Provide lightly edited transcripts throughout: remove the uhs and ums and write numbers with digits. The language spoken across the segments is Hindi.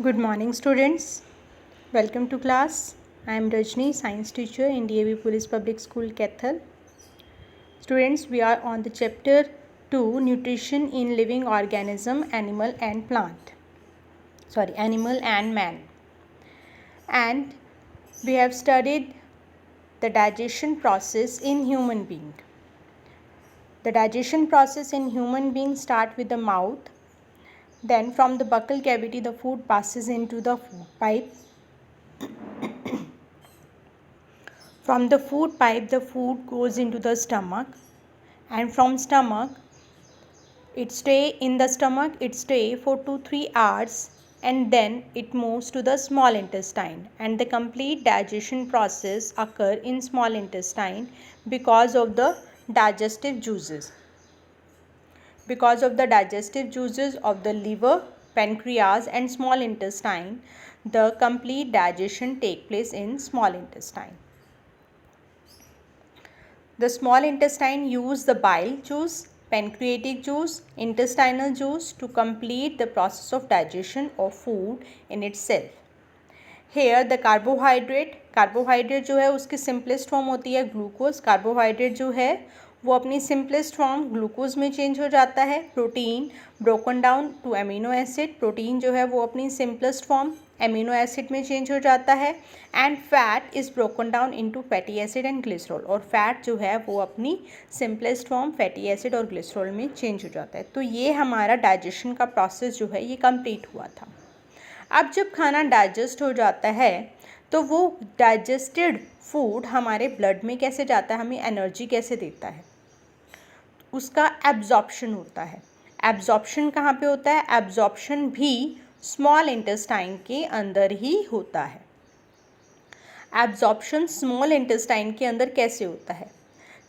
Good morning, students. Welcome to class. I am Rajni, science teacher in DAV Police Public School, Kethal. Students, we are on the chapter 2, Nutrition in Living Organism, Animal and Man. And we have studied the digestion process in human being. The digestion process in human being start with the mouth. Then from the buccal cavity, the food passes into the food pipe. From the food pipe, the food goes into the stomach, and from stomach, it stay for 2 3 hours, and then it moves to the small intestine, and the complete digestion process occur in small intestine because of the digestive juices. Because of the digestive juices of the liver, pancreas and small intestine, the complete digestion take place in small intestine. The small intestine use the bile juice, pancreatic juice, intestinal juice to complete the process of digestion of food in itself. Here the carbohydrate जो है उसकी simplest form होती है ग्लूकोज. कार्बोहाइड्रेट जो है वो अपनी सिंपलेस्ट फॉर्म ग्लूकोज में चेंज हो जाता है. Protein broken down to amino acid, protein जो है वो अपनी सिंपलेस्ट फॉर्म एमिनो एसिड में चेंज हो जाता है. And fat is broken down into fatty acid and glycerol, और फैट जो है वो अपनी सिंपलेस्ट फॉर्म फैटी एसिड और ग्लिसरॉल में चेंज हो जाता है. तो ये हमारा डाइजेशन का प्रोसेस जो है ये कंप्लीट हुआ था. अब जब खाना डाइजेस्ट हो जाता है तो वो डाइजेस्टेड फूड हमारे ब्लड में कैसे जाता है, हमें एनर्जी कैसे देता है, उसका एब्जॉर्प्शन होता है. एब्जॉर्प्शन कहाँ पे होता है? एब्जॉर्प्शन भी स्मॉल इंटेस्टाइन के अंदर ही होता है. एब्जॉर्प्शन स्मॉल इंटेस्टाइन के अंदर कैसे होता है?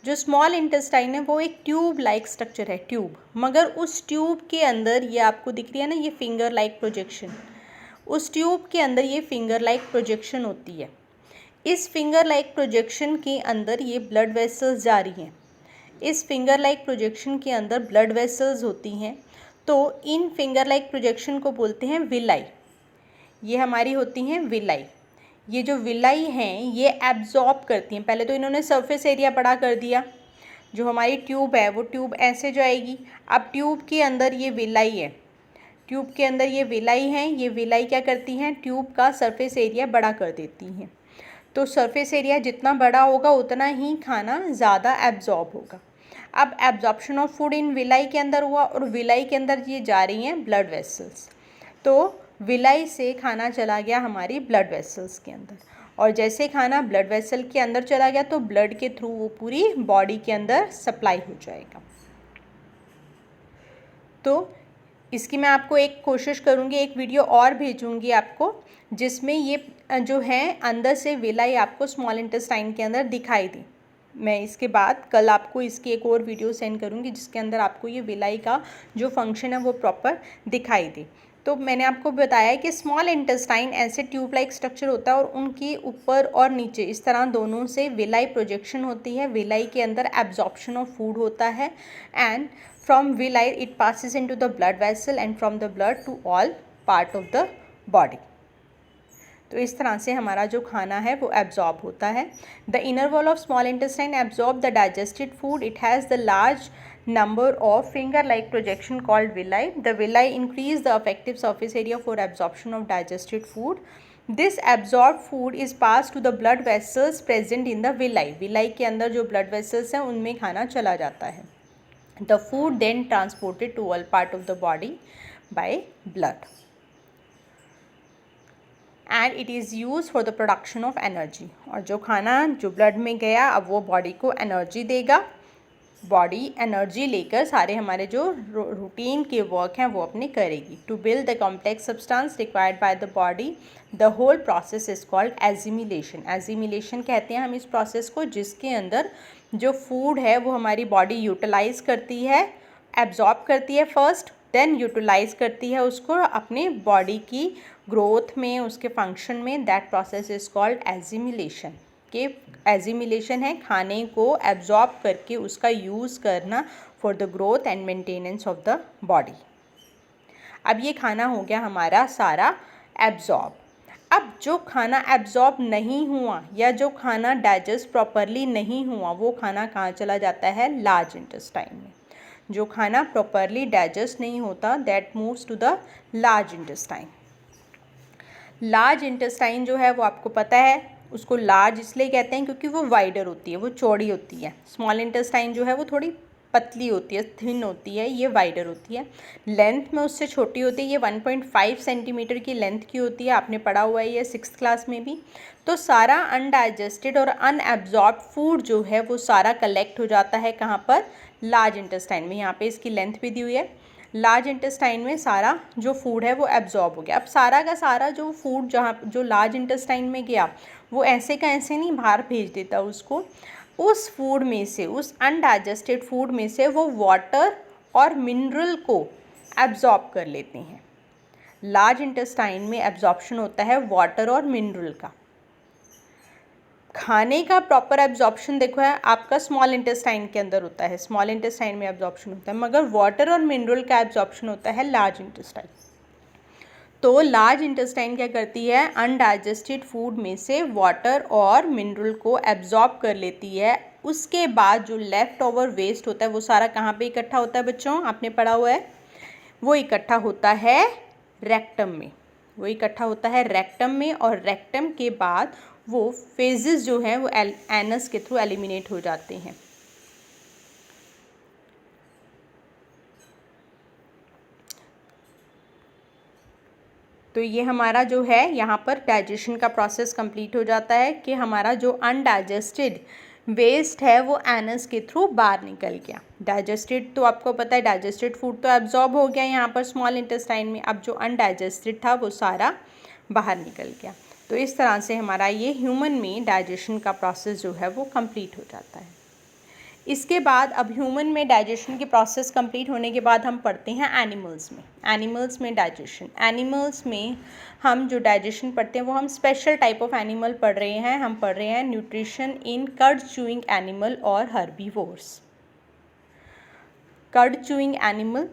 जो स्मॉल इंटेस्टाइन है वो एक ट्यूब लाइक स्ट्रक्चर है, ट्यूब. मगर उस ट्यूब के अंदर ये आपको दिख रही है ना, ये फिंगर लाइक प्रोजेक्शन, उस ट्यूब के अंदर ये फिंगर लाइक प्रोजेक्शन होती है. इस फिंगर लाइक प्रोजेक्शन के अंदर ये ब्लड वेसल्स जा रही हैं. इस फिंगर लाइक प्रोजेक्शन के अंदर ब्लड वेसल्स होती हैं. तो इन फिंगर लाइक प्रोजेक्शन को बोलते हैं विलाई. ये हमारी होती हैं विलाई. ये जो विलाई हैं ये एब्जॉर्ब करती हैं. पहले तो इन्होंने सरफेस एरिया बड़ा कर दिया. जो हमारी ट्यूब है वो ट्यूब ऐसे जाएगी. अब ट्यूब के अंदर ये विलाई है, ट्यूब के अंदर ये विलाई हैं. ये विलाई क्या करती हैं? ट्यूब का सरफेस एरिया बड़ा कर देती हैं. तो सरफेस एरिया जितना बड़ा होगा उतना ही खाना ज़्यादा एब्जॉर्ब होगा. अब absorption of food in villi के अंदर हुआ, और विलाई के अंदर ये जा रही हैं ब्लड वेसल्स. तो विलाई से खाना चला गया हमारी ब्लड वेसल्स के अंदर, और जैसे खाना ब्लड वेसल के अंदर चला गया तो ब्लड के थ्रू वो पूरी बॉडी के अंदर सप्लाई हो जाएगा. तो इसकी मैं आपको एक कोशिश करूँगी, एक वीडियो और भेजूँगी आपको, जिसमें ये जो है अंदर से विलाई आपको स्मॉल इंटेस्टाइन के अंदर दिखाई दी. मैं इसके बाद कल आपको इसकी एक और वीडियो सेंड करूँगी जिसके अंदर आपको ये विलाई का जो फंक्शन है वो प्रॉपर दिखाई दे. तो मैंने आपको बताया कि स्मॉल इंटेस्टाइन ऐसे ट्यूब लाइक स्ट्रक्चर होता है, और उनकी ऊपर और नीचे इस तरह दोनों से विलाई प्रोजेक्शन होती है. विलाई के अंदर एब्जॉर्प्शन ऑफ फूड होता है, and from villi it passes into the blood vessel and from the blood to all part of the body. तो इस तरह से हमारा जो खाना है वो एब्जॉर्ब होता है. The inner wall of small intestine absorb the digested food. It has the large number of finger like projection called villi. The villi increase the effective surface area for absorption of digested food. This absorbed food is passed to the blood vessels present in the villi. villi के अंदर जो blood vessels हैं उनमें खाना चला जाता है. The food then transported to all part of the body by blood, and it is used for the production of energy. और जो खाना जो ब्लड में गया अब वो बॉडी को एनर्जी देगा. बॉडी एनर्जी लेकर सारे हमारे जो रूटीन के वर्क हैं वो अपने करेगी. To build the complex substance required by the body, the whole process is called assimilation. Assimilation कहते हैं हम इस प्रोसेस को जिसके अंदर जो फूड है वो हमारी बॉडी यूटिलाइज करती है, एब्जॉर्ब करती है फर्स्ट, देन यूटिलाइज करती है उसको अपने बॉडी की ग्रोथ में, उसके फंक्शन में. That process is called assimilation. के एजिमिलेशन है खाने को एब्जॉर्ब करके उसका यूज़ करना for the growth and maintenance of the body. अब ये खाना हो गया हमारा सारा एब्जॉर्ब। अब जो खाना एब्जॉर्ब नहीं हुआ या जो खाना डाइजेस्ट प्रॉपरली नहीं हुआ वो खाना कहाँ चला जाता है, लार्ज इंटेस्टाइन में। जो खाना प्रॉपरली डाइजेस्ट नहीं होता that moves to the large intestine. Large intestine जो है वो आपको पता है, उसको लार्ज इसलिए कहते हैं क्योंकि वो वाइडर होती है, वो चौड़ी होती है। स्मॉल इंटेस्टाइन जो है वो थोड़ी पतली होती है, थिन होती है, ये वाइडर होती है। लेंथ में उससे छोटी होती है, ये 1.5 सेंटीमीटर की लेंथ की होती है, आपने पढ़ा हुआ है ये 6th क्लास में भी। तो सारा अनडाइजेस्टेड और अनएब्जॉर्ब फूड जो है वो सारा कलेक्ट हो जाता है कहाँ पर, लार्ज इंटेस्टाइन में। यहाँ पे इसकी लेंथ भी दी हुई है। लार्ज इंटेस्टाइन में सारा जो फूड है वो एब्जॉर्ब हो गया। अब सारा का सारा जो फूड जहाँ जो लार्ज इंटेस्टाइन में गया वो ऐसे का ऐसे नहीं बाहर भेज देता उसको, उस फूड में से, उस अनडाइजेस्टेड फूड में से वो वाटर और मिनरल को एब्जॉर्ब कर लेते हैं। लार्ज इंटेस्टाइन में एब्जॉर्प्शन होता है वाटर और मिनरल का। खाने का प्रॉपर एब्जॉर्प्शन देखो है आपका स्मॉल इंटेस्टाइन के अंदर होता है, स्मॉल इंटेस्टाइन में एब्जॉर्प्शन होता है, मगर वाटर और मिनरल का एब्जॉर्प्शन होता है लार्ज इंटेस्टाइन। तो लार्ज इंटेस्टाइन क्या करती है, अनडाइजेस्टेड फूड में से वाटर और मिनरल को एब्जॉर्ब कर लेती है। उसके बाद जो लेफ़्ट ओवर वेस्ट होता है वो सारा कहाँ पे इकट्ठा होता है बच्चों, आपने पढ़ा हुआ है, वो इकट्ठा होता है रेक्टम में। वो इकट्ठा होता है रेक्टम में, और रेक्टम के बाद वो फेजेस जो हैं वो एनस के थ्रू एलिमिनेट हो जाते हैं। तो ये हमारा जो है यहाँ पर डाइजेशन का प्रोसेस कंप्लीट हो जाता है कि हमारा जो अनडाइजेस्टेड वेस्ट है वो एनस के थ्रू बाहर निकल गया। डाइजेस्टेड तो आपको पता है, डाइजेस्टेड फूड तो एब्जॉर्ब हो गया यहाँ पर स्मॉल इंटेस्टाइन में, अब जो अनडाइजेस्टेड था वो सारा बाहर निकल गया। तो इस तरह से हमारा ये ह्यूमन में डाइजेशन का प्रोसेस जो है वो कंप्लीट हो जाता है। इसके बाद अब ह्यूमन में डाइजेशन के प्रोसेस कंप्लीट होने के बाद हम पढ़ते हैं एनिमल्स में। एनिमल्स में डाइजेशन, एनिमल्स में हम जो डाइजेशन पढ़ते हैं वो हम स्पेशल टाइप ऑफ एनिमल पढ़ रहे हैं। हम पढ़ रहे हैं nutrition in curd chewing animal और हर्बीवोर्स। कर्ड चूइंग एनिमल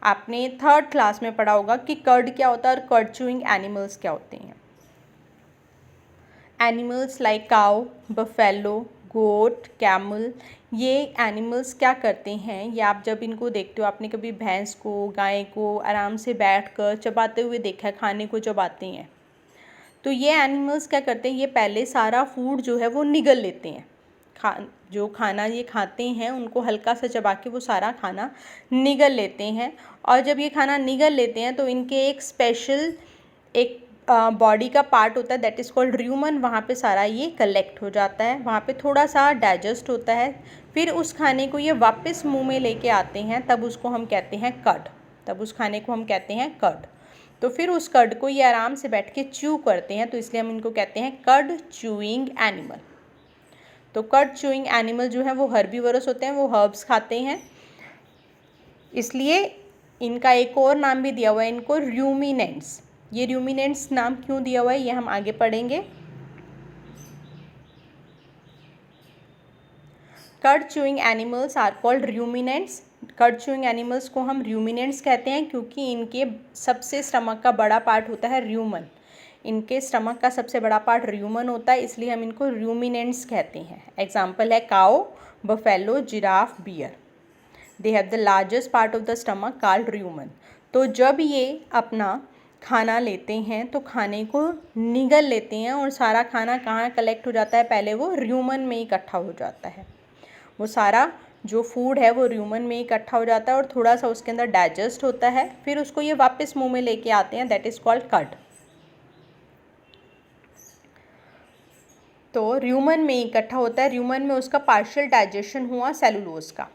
आपने 3rd क्लास में पढ़ा होगा कि कर्ड क्या होता है और कर्ड चूइंग एनिमल्स क्या होते हैं। एनिमल्स लाइक काउ, बफेलो, गोट, कैमल, ये एनिमल्स क्या करते हैं, ये आप जब इनको देखते हो, आपने कभी भैंस को, गाय को आराम से बैठकर चबाते हुए देखा है, खाने को चबाते हैं। तो ये एनिमल्स क्या करते हैं, ये पहले सारा फूड जो है वो निगल लेते हैं। जो खाना ये खाते हैं उनको हल्का सा चबा के वो सारा खाना निगल लेते हैं। और जब ये खाना निगल लेते हैं तो इनके एक स्पेशल एक बॉडी का पार्ट होता है दैट इज़ कॉल्ड र्यूमन, वहाँ पे सारा ये कलेक्ट हो जाता है, वहाँ पे थोड़ा सा डाइजेस्ट होता है। फिर उस खाने को ये वापस मुंह में लेके आते हैं, तब उसको हम कहते हैं कर्ड, तब उस खाने को हम कहते हैं कर्ड। तो फिर उस कर्ड को ये आराम से बैठ के च्यू करते हैं, तो इसलिए हम इनको कहते हैं कर्ड च्यूइंग एनिमल। तो कर्ड च्यूइंग एनिमल जो है वो हर्बीवोरस होते हैं, वो हर्ब्स खाते हैं, इसलिए इनका एक और नाम भी दिया हुआ है इनको, र्यूमिनेंट्स। ये र्यूमिनेंट्स नाम क्यों दिया हुआ है ये हम आगे पढ़ेंगे। Curd chewing animals are called ruminants. Curd chewing animals को हम र्यूमिनेंट्स कहते हैं क्योंकि इनके सबसे स्टमक का बड़ा पार्ट होता है र्यूमन। इनके स्टमक का सबसे बड़ा पार्ट र्यूमन होता है, इसलिए हम इनको र्यूमिनेंट्स कहते हैं। एग्जाम्पल है cow, buffalo, giraffe, bear. They have the largest part of the stomach called rumen. तो जब ये अपना खाना लेते हैं तो खाने को निगल लेते हैं और सारा खाना कहाँ कलेक्ट हो जाता है, पहले वो र्यूमन में इकट्ठा हो जाता है। वो सारा जो फूड है वो र्यूमन में इकट्ठा हो जाता है और थोड़ा सा उसके अंदर डाइजेस्ट होता है, फिर उसको ये वापस मुंह में लेके आते हैं, दैट इज़ कॉल्ड कर्ड। तो र्यूमन में इकट्ठा होता है, र्यूमन में उसका पार्शियल डाइजेशन हुआ सेलुलोज का।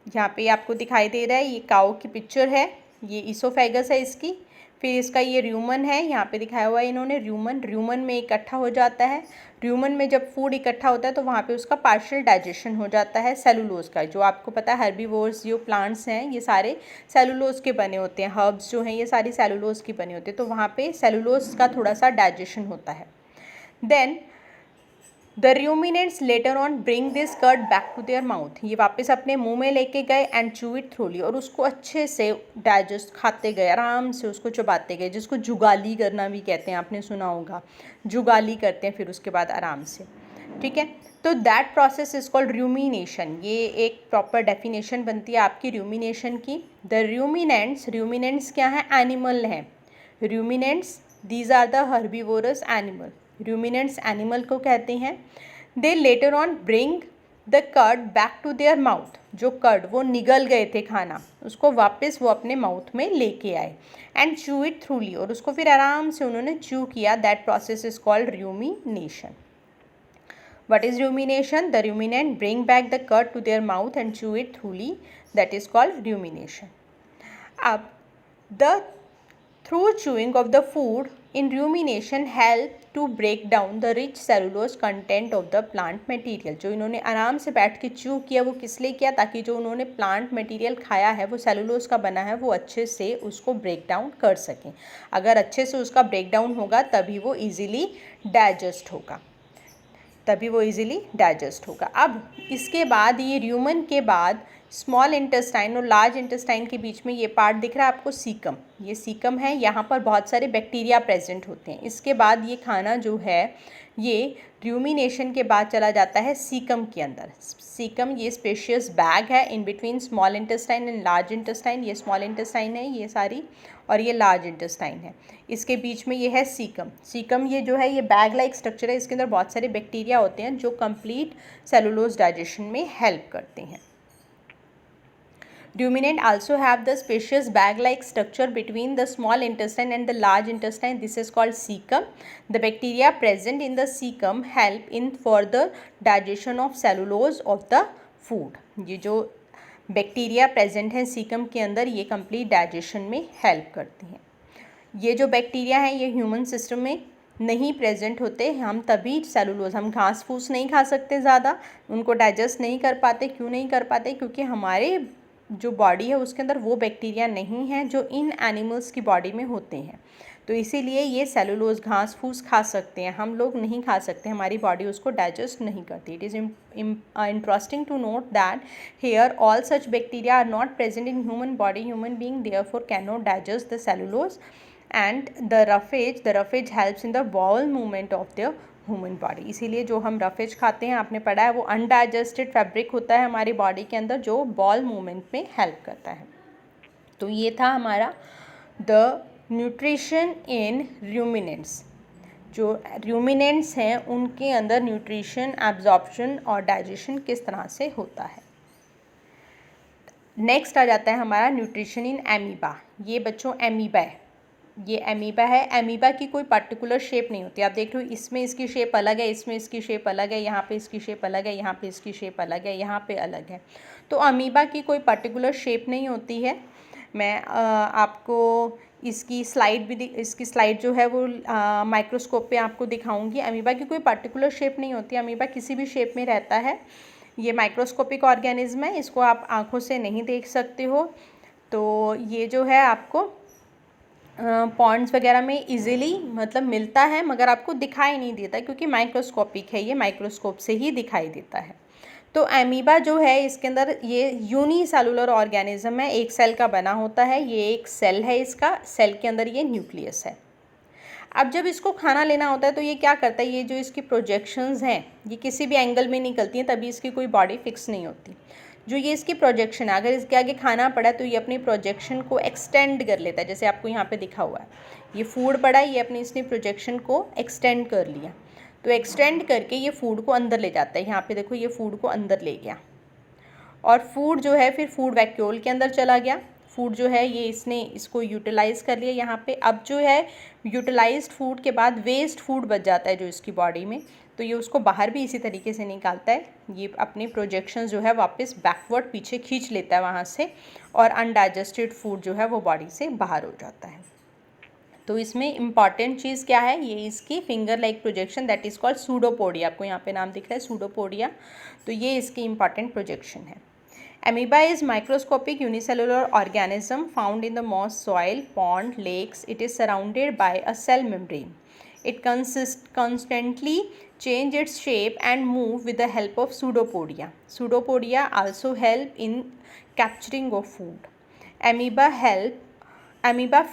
यहाँ पे आपको दिखाई दे रहा है ये काऊ की पिक्चर है, ये ईसोफेगस है इसकी, फिर इसका ये र्यूमन है, यहाँ पे दिखाया हुआ है इन्होंने र्यूमन में इकट्ठा हो जाता है। र्यूमन में जब फूड इकट्ठा होता है तो वहाँ पे उसका पार्शियल डाइजेशन हो जाता है सेलुलोज का। जो आपको पता है हर्बीवोर्स जो प्लांट्स हैं ये सारे सेलुलोज के बने होते हैं, हर्ब्स जो हैं ये सारी सेलुलोज की बने होते हैं, तो वहाँ पे सेलुलोज का थोड़ा सा डाइजेशन होता है। Then the ruminants later on bring this curd back to their mouth, ये वापस अपने मुंह में लेके गए एंड चू इट थ्रूली, और उसको अच्छे से डाइजेस्ट खाते गए, आराम से उसको चबाते गए, जिसको जुगाली करना भी कहते हैं, आपने सुना होगा, जुगाली करते हैं फिर उसके बाद आराम से, ठीक है। तो that process is called rumination, ये एक प्रॉपर डेफिनेशन बनती है आपकी रूमिनेशन की। द रूमिनेंट्स क्या है, एनिमल हैं, ruminants these are the herbivorous animal, ruminants animal को कहते हैं। They later on bring the curd back to their mouth, जो कर्ड वो निगल गए थे खाना, उसको वापस वो अपने माउथ में लेके आए, एंड चू इट थ्रूली, और उसको फिर आराम से उन्होंने चू किया, that process is called rumination. What is rumination? The ruminant bring back the curd to their mouth and chew it thoroughly. That is called rumination. अब the through chewing of the food in rumination help to break down the rich cellulose content of the plant material. जो इन्होंने आराम से बैठ के च्यू किया वो किस लिए किया, ताकि जो उन्होंने प्लांट मटेरियल खाया है वो सेलुलोज का बना है, वो अच्छे से उसको ब्रेक डाउन कर सकें। अगर अच्छे से उसका ब्रेक डाउन होगा तभी वो ईजिली डाइजेस्ट होगा, तभी वो इजीली डाइजेस्ट होगा। अब इसके बाद ये र्यूमन के बाद स्मॉल इंटेस्टाइन और लार्ज इंटेस्टाइन के बीच में ये पार्ट दिख रहा है आपको, सीकम, ये सीकम है, यहाँ पर बहुत सारे बैक्टीरिया प्रेजेंट होते हैं। इसके बाद ये खाना जो है ये र्यूमिनेशन के बाद चला जाता है सीकम के अंदर। सीकम ये स्पेशियस बैग है in between small intestine and large intestine, ये स्मॉल इंटेस्टाइन है ये सारी, और ये लार्ज इंटेस्टाइन है, इसके बीच में ये है सीकम। सीकम ये जो है ये बैग लाइक स्ट्रक्चर है, इसके अंदर बहुत सारे बैक्टीरिया होते हैं जो कंप्लीट सेलुलोज डाइजेशन में हेल्प करते हैं। Ruminant also have the spacious bag-like structure between the small intestine and the large intestine. This is called cecum. The bacteria present in the cecum help in further digestion of cellulose of the food. ये जो बैक्टीरिया प्रेजेंट हैं सीकम के अंदर ये कंप्लीट डाइजेशन में हेल्प करती हैं। ये जो बैक्टीरिया हैं ये ह्यूमन सिस्टम में नहीं प्रेजेंट होते, हम तभी सेलुलोज, हम घास फूस नहीं खा सकते ज़्यादा, उनको डाइजेस्ट नहीं कर पाते। क्यों नहीं कर पाते? क्योंकि हमारे जो बॉडी है उसके अंदर वो बैक्टीरिया नहीं है जो इन एनिमल्स की बॉडी में होते हैं, तो इसीलिए ये सेलुलोज घास फूस खा सकते हैं, हम लोग नहीं खा सकते, हमारी बॉडी उसको डाइजेस्ट नहीं करती। It is interesting to note that here all such bacteria are not present in human body, human being therefore can not digest the cellulose and the roughage helps in the bowel movement of the human body. इसीलिए जो हम रफेज खाते हैं, आपने पढ़ा है, वो अनडाइजेस्टेड फैब्रिक होता है हमारी बॉडी के अंदर जो बॉल मूवमेंट में हेल्प करता है। तो ये था हमारा द न्यूट्रिशन इन रूमिनेंट्स। जो रूमिनेंट्स हैं उनके अंदर न्यूट्रिशन, एब्जॉर्प्शन और डाइजेशन किस तरह से होता है। नेक्स्ट आ जाता है हमारा न्यूट्रिशन इन एमीबा। ये बच्चों एमीबा है, ये एमीबा है। एमीबा की कोई पर्टिकुलर शेप नहीं होती, आप देख रहे हो इसमें इसकी शेप अलग है, इसमें इसकी शेप अलग है, यहाँ पे इसकी शेप अलग है, यहाँ पे इसकी शेप अलग है, यहाँ पे अलग है। तो अमीबा की कोई पर्टिकुलर शेप नहीं होती है। मैं आपको इसकी स्लाइड जो है वो माइक्रोस्कोप पे आपको दिखाऊंगी। अमीबा की कोई पर्टिकुलर शेप नहीं होती, अमीबा किसी भी शेप में रहता है। ये माइक्रोस्कोपिक ऑर्गेनिज्म है, इसको आप आँखों से नहीं देख सकते हो। तो ये जो है आपको पॉन्ड्स वगैरह में इजीली मतलब मिलता है, मगर आपको दिखाई नहीं देता क्योंकि माइक्रोस्कोपिक है, ये माइक्रोस्कोप से ही दिखाई देता है। तो एमीबा जो है इसके अंदर ये यूनिसेलुलर ऑर्गेनिज्म है, एक सेल का बना होता है, ये एक सेल है, इसका सेल के अंदर ये न्यूक्लियस है। अब जब इसको खाना लेना होता है तो ये क्या करता है, ये जो इसकी प्रोजेक्शंस हैं ये किसी भी एंगल में निकलती हैं, तभी इसकी कोई बॉडी फिक्स नहीं होती। जो ये इसकी प्रोजेक्शन है, अगर इसके आगे खाना पड़ा तो ये अपनी प्रोजेक्शन को एक्सटेंड कर लेता है, जैसे आपको यहाँ पे दिखा हुआ है, ये फूड पड़ा, ये अपनी इसने प्रोजेक्शन को एक्सटेंड कर लिया, तो एक्सटेंड करके ये फूड को अंदर ले जाता है। यहाँ पे देखो ये फूड को अंदर ले गया, और फूड जो है फिर फूड वैक्यूल के अंदर चला गया। फूड जो है ये इसने इसको यूटिलाइज़ कर लिया यहाँ पे। अब जो है यूटिलाइज्ड फूड के बाद वेस्ट फूड बच जाता है जो इसकी बॉडी में, तो ये उसको बाहर भी इसी तरीके से निकालता है। ये अपनी प्रोजेक्शन जो है वापस बैकवर्ड पीछे खींच लेता है वहाँ से, और अनडाइजेस्टेड फूड जो है वो बॉडी से बाहर हो जाता है। तो इसमें इम्पॉर्टेंट चीज़ क्या है, ये इसकी finger like projection, that is called pseudopodia. आपको यहाँ पे नाम दिख रहा है सूडोपोडिया, तो ये इसकी इम्पॉर्टेंट प्रोजेक्शन है। Amoeba is microscopic unicellular organism found in the moss, soil, pond, lakes. It is surrounded by a cell membrane. It constantly change its shape and move with the help of pseudopodia. Pseudopodia also help in capturing of food. Amoeba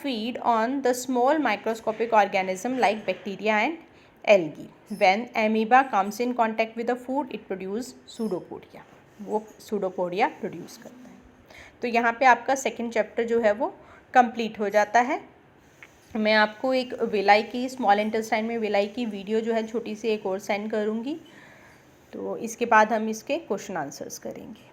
feed on the small microscopic organism like bacteria and algae. When amoeba comes in contact with the food, it produce pseudopodia. वो pseudopodia produce करता है। तो यहाँ पे आपका सेकेंड चैप्टर जो है वो कंप्लीट हो जाता है। मैं आपको एक विलाई की स्मॉल इंटेस्टाइन में विलाई की वीडियो जो है छोटी सी एक और सेंड करूँगी, तो इसके बाद हम इसके क्वेश्चन आंसर्स करेंगे।